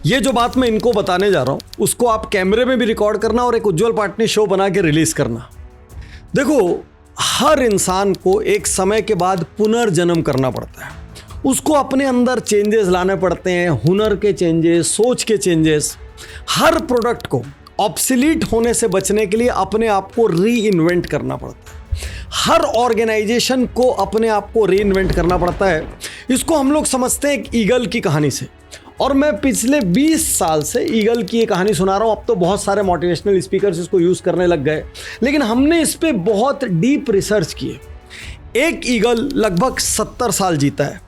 ये जो बात मैं इनको बताने जा रहा हूँ उसको आप कैमरे में भी रिकॉर्ड करना और एक उज्जवल पार्टनी शो बना के रिलीज करना। देखो, हर इंसान को एक समय के बाद पुनर्जन्म करना पड़ता है। उसको अपने अंदर चेंजेस लाने पड़ते हैं, हुनर के चेंजेस, सोच के चेंजेस। हर प्रोडक्ट को ऑब्सोलीट होने से बचने के लिए अपने आप को री इन्वेंट करना पड़ता है। हर ऑर्गेनाइजेशन को अपने आप को री इन्वेंट करना पड़ता है। इसको हम लोग समझते हैं एक ईगल की कहानी से, और मैं पिछले 20 साल से ईगल की ये कहानी सुना रहा हूँ। अब तो बहुत सारे मोटिवेशनल स्पीकर्स इसको यूज़ करने लग गए, लेकिन हमने इस पर बहुत डीप रिसर्च किए। एक ईगल लगभग 70 साल जीता है,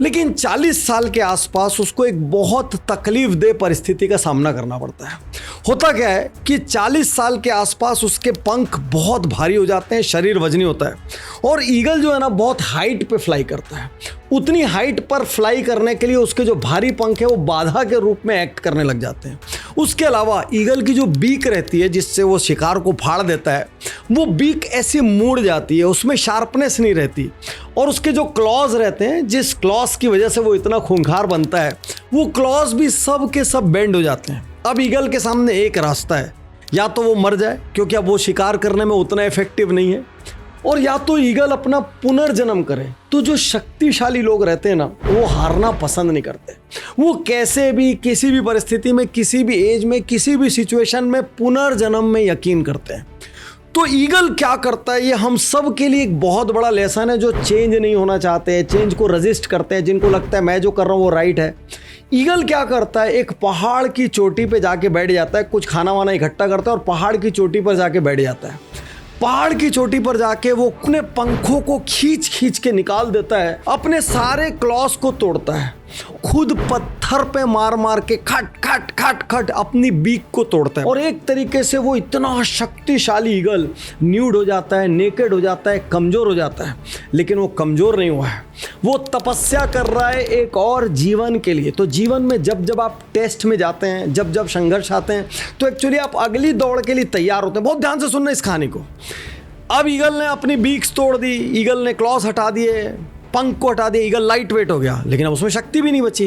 लेकिन 40 साल के आसपास उसको एक बहुत तकलीफदेह परिस्थिति का सामना करना पड़ता है। होता क्या है कि 40 साल के आसपास उसके पंख बहुत भारी हो जाते हैं, शरीर वजनी होता है, और ईगल जो है ना बहुत हाइट पे फ्लाई करता है। उतनी हाइट पर फ्लाई करने के लिए उसके जो भारी पंख है वो बाधा के रूप में एक्ट करने लग जाते हैं। उसके अलावा ईगल की जो बीक रहती है जिससे वो शिकार को फाड़ देता है, वो बीक ऐसी मुड़ जाती है, उसमें शार्पनेस नहीं रहती। और उसके जो क्लॉज रहते हैं, जिस क्लॉज की वजह से वो इतना खूंखार बनता है, वो क्लॉज भी सब के सब बेंड हो जाते हैं। अब ईगल के सामने एक रास्ता है, या तो वो मर जाए क्योंकि अब वो शिकार करने में उतना इफेक्टिव नहीं है, और या तो ईगल अपना पुनर्जन्म करे। तो जो शक्तिशाली लोग रहते हैं ना, वो हारना पसंद नहीं करते। वो कैसे भी, किसी भी परिस्थिति में, किसी भी एज में, किसी भी सिचुएशन में पुनर्जन्म में यकीन करते हैं। तो ईगल क्या करता है, ये हम सब के लिए एक बहुत बड़ा लेसन है। जो चेंज नहीं होना चाहते हैं, चेंज को रेजिस्ट करते हैं, जिनको लगता है मैं जो कर रहा हूँ वो राइट है, ईगल क्या करता है, एक पहाड़ की चोटी पे जाके बैठ जाता है, कुछ खाना वाना इकट्ठा करता है और पहाड़ की चोटी पर जाके बैठ जाता है। पहाड़ की चोटी पर जाके वो अपने पंखों को खींच खींच के निकाल देता है, अपने सारे क्लॉस को तोड़ता है, खुद पत्थर पे मार मार के खट खट खट खट अपनी बीक को तोड़ता है। और एक तरीके से वो इतना शक्तिशाली ईगल न्यूड हो जाता है, नेकेड हो जाता है, कमज़ोर हो जाता है। लेकिन वो कमज़ोर नहीं हुआ है, वो तपस्या कर रहा है एक और जीवन के लिए। तो जीवन में जब जब आप टेस्ट में जाते हैं, जब जब संघर्ष आते हैं, तो एक्चुअली आप अगली दौड़ के लिए तैयार होते हैं। बहुत ध्यान से सुनना इस कहानी को। अब ईगल ने अपनी बीक्स तोड़ दी, ईगल ने क्लॉस हटा दिए, पंख को हटा दिया, ईगल लाइट वेट हो गया, लेकिन अब उसमें शक्ति भी नहीं बची।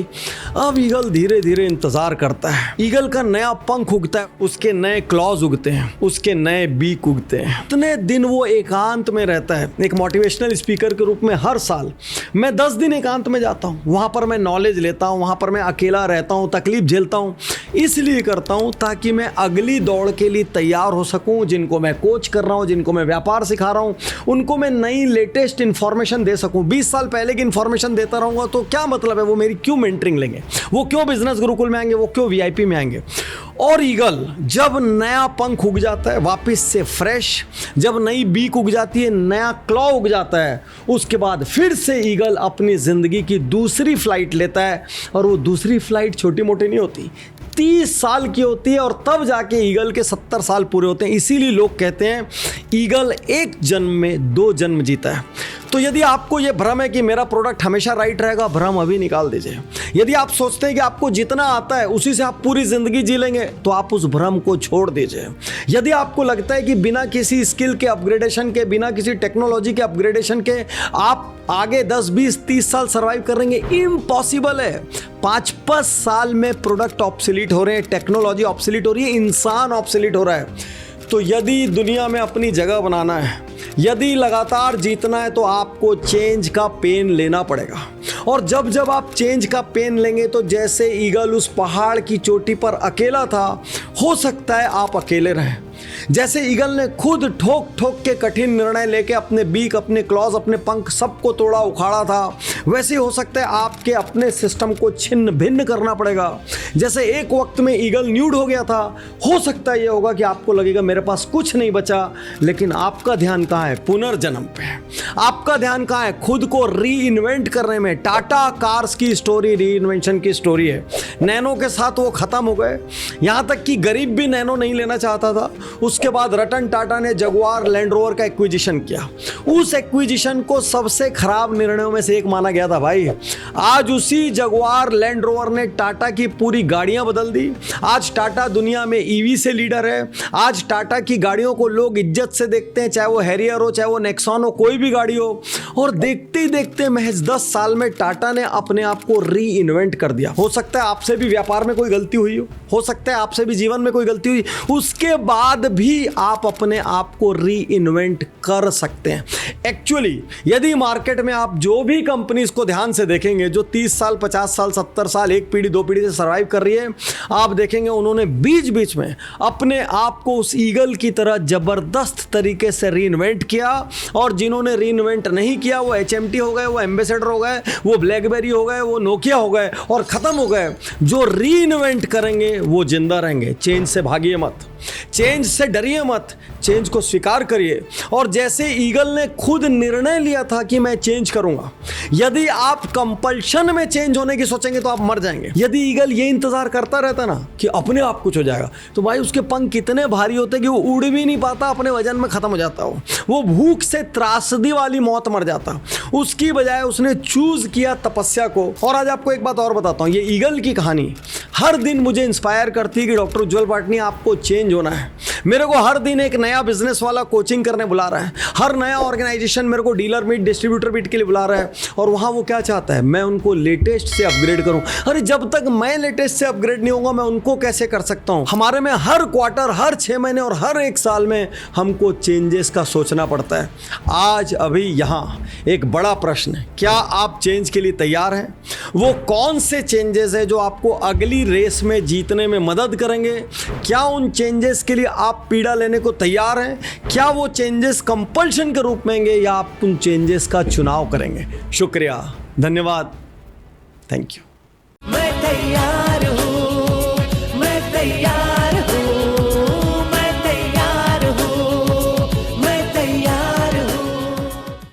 अब ईगल धीरे धीरे इंतजार करता है। ईगल का नया पंख उगता है, उसके नए क्लॉज उगते हैं, उसके नए बीक उगते हैं। इतने दिन वो एकांत में रहता है। एक मोटिवेशनल स्पीकर के रूप में हर साल मैं 10 दिन एकांत में जाता हूँ। वहाँ पर मैं नॉलेज लेता हूँ, वहाँ पर मैं अकेला रहता हूँ, तकलीफ झेलता हूँ। इसलिए करता हूँ ताकि मैं अगली दौड़ के लिए तैयार हो सकूँ। जिनको मैं कोच कर रहा हूँ, जिनको मैं व्यापार सिखा रहा हूँ, उनको मैं नई लेटेस्ट इन्फॉर्मेशन दे सकूँ। 20 साल पहले की इन्फॉर्मेशन देता रहूंगा तो क्या मतलब है, वो मेरी क्यों मेंटरिंग लेंगे, वो क्यों बिजनेस गुरुकुल में आएंगे, वो क्यों वीआईपी में आएंगे। और ईगल जब नया पंख उग जाता है वापस से फ्रेश, जब नई बीक उग जाती है, नया क्लॉ उग जाता है, उसके बाद फिर से ईगल अपनी जिंदगी की दूसरी फ्लाइट लेता है। और वो दूसरी फ्लाइट छोटी मोटी नहीं होती, 30 साल की होती है, और तब जाके ईगल के 70 साल पूरे होते हैं। इसीलिए लोग कहते हैं ईगल एक जन्म में 2 जन्म जीता है। तो यदि आपको यह भ्रम है कि मेरा प्रोडक्ट हमेशा राइट रहेगा, भ्रम अभी निकाल दीजिए। यदि आप सोचते हैं कि आपको जितना आता है उसी से आप पूरी जिंदगी जी लेंगे, तो आप उस भ्रम को छोड़ दीजिए। यदि आपको लगता है कि बिना किसी स्किल के अपग्रेडेशन के, बिना किसी टेक्नोलॉजी के अपग्रेडेशन के आप आगे 10, 20, 30 साल सर्वाइव करेंगे, इम्पॉसिबल है। 5-5 साल में प्रोडक्ट ऑब्सोलीट हो रहे हैं, टेक्नोलॉजी ऑब्सोलीट हो रही है, इंसान ऑब्सोलीट हो रहा है। तो यदि दुनिया में अपनी जगह बनाना है, यदि लगातार जीतना है, तो आपको चेंज का पेन लेना पड़ेगा। और जब जब आप चेंज का पेन लेंगे, तो जैसे ईगल उस पहाड़ की चोटी पर अकेला था, हो सकता है आप अकेले रहें। जैसे ईगल ने खुद ठोक ठोक के कठिन निर्णय लेके अपने बीक, अपने क्लॉज, अपने पंख सबको तोड़ा उखाड़ा था, वैसे हो सकता है आपके अपने सिस्टम को छिन्न भिन्न करना पड़ेगा। जैसे एक वक्त में ईगल न्यूड हो गया था, हो सकता है ये होगा कि आपको लगेगा मेरे पास कुछ नहीं बचा, लेकिन आपका ध्यान कहाँ है? पुनर्जन्म पे। आपका ध्यान कहाँ है? खुद को री इन्वेंट करने में। टाटा कार्स की स्टोरी री इन्वेंशन की स्टोरी है। नैनो के साथ वो खत्म हो गए, यहाँ तक कि गरीब भी नैनो नहीं लेना चाहता था। उसके बाद रतन टाटा ने जगुआर लैंड रोवर का एक्विजिशन किया। उस एक्विजिशन को सबसे खराब निर्णयों में से एक माना गया था भाई। आज उसी जगुआर लैंड रोवर ने टाटा की पूरी गाड़ियां बदल दी। आज टाटा दुनिया में ईवी से लीडर है। आज टाटा की गाड़ियों को लोग इज्जत से देखते हैं, चाहे वो हैरियर हो, चाहे वो नेक्सॉन हो, कोई भी गाड़ी हो। और देखते ही देखते महज 10 साल में टाटा ने अपने आप को री इन्वेंट कर दिया। हो सकता है आपसे भी व्यापार में कोई गलती हुई हो सकता है आपसे भी जीवन में कोई गलती हुई, उसके बाद भी आप अपने आप को री इन्वेंट कर सकते हैं। एक्चुअली यदि मार्केट में आप जो भी कंपनीज को ध्यान से देखेंगे जो 30 साल 50 साल 70 साल एक पीढ़ी दो पीढ़ी से सर्वाइव कर रही है, आप देखेंगे उन्होंने बीच बीच में अपने आप को उस ईगल की तरह जबरदस्त तरीके से री इन्वेंट किया। और जिन्होंने री इन्वेंट नहीं किया वो HMT हो गए, वो एम्बेसडर हो गए, वो ब्लैकबेरी हो गए, वो नोकिया हो गए और खत्म हो गए। जो री इन्वेंट करेंगे वो जिंदा रहेंगे। चेंज से भागिए मत, चेंज से डरिए मत, चेंज को स्वीकार करिए। और जैसे ईगल ने खुद निर्णय लिया था कि मैं चेंज करूंगा, यदि आप कंपल्शन में चेंज होने की सोचेंगे तो आप मर जाएंगे। यदि ईगल ये इंतजार करता रहता ना कि अपने आप कुछ हो जाएगा, तो भाई उसके पंख कितने भारी होते कि वो उड़ भी नहीं पाता, अपने वजन में खत्म हो जाता हो, वो भूख से त्रासदी वाली मौत मर जाता। उसकी बजाय उसने चूज किया तपस्या को। और आज आपको एक बात और बताता हूं, ये ईगल की कहानी हर दिन मुझे इंस्पायर करती है कि डॉक्टर उज्जवल पाटनी आपको चेंज होना है। मेरे को हर दिन एक नया बिजनेस वाला कोचिंग करने बुला रहा है, हर नया ऑर्गेनाइजेशन मेरे को डीलर मीट डिस्ट्रीब्यूटर मीट के लिए बुला रहा है। और वहाँ वो क्या चाहता है, मैं उनको लेटेस्ट से अपग्रेड करूँ। अरे जब तक मैं लेटेस्ट से अपग्रेड नहीं होगा मैं उनको कैसे कर सकता हूँ। हमारे में हर क्वार्टर, हर 6 महीने और हर 1 साल में हमको चेंजेस का सोचना पड़ता है। आज अभी यहाँ एक बड़ा प्रश्न है, क्या आप चेंज के लिए तैयार हैं? वो कौन से चेंजेस है जो आपको अगली रेस में जीतने में मदद करेंगे? क्या उन चेंजेस के लिए आप पीड़ा लेने को तैयार हैं? क्या वो चेंजेस कंपल्शन के रूप में होंगे या आप उन चेंजेस का चुनाव करेंगे? शुक्रिया, धन्यवाद, थैंक यू।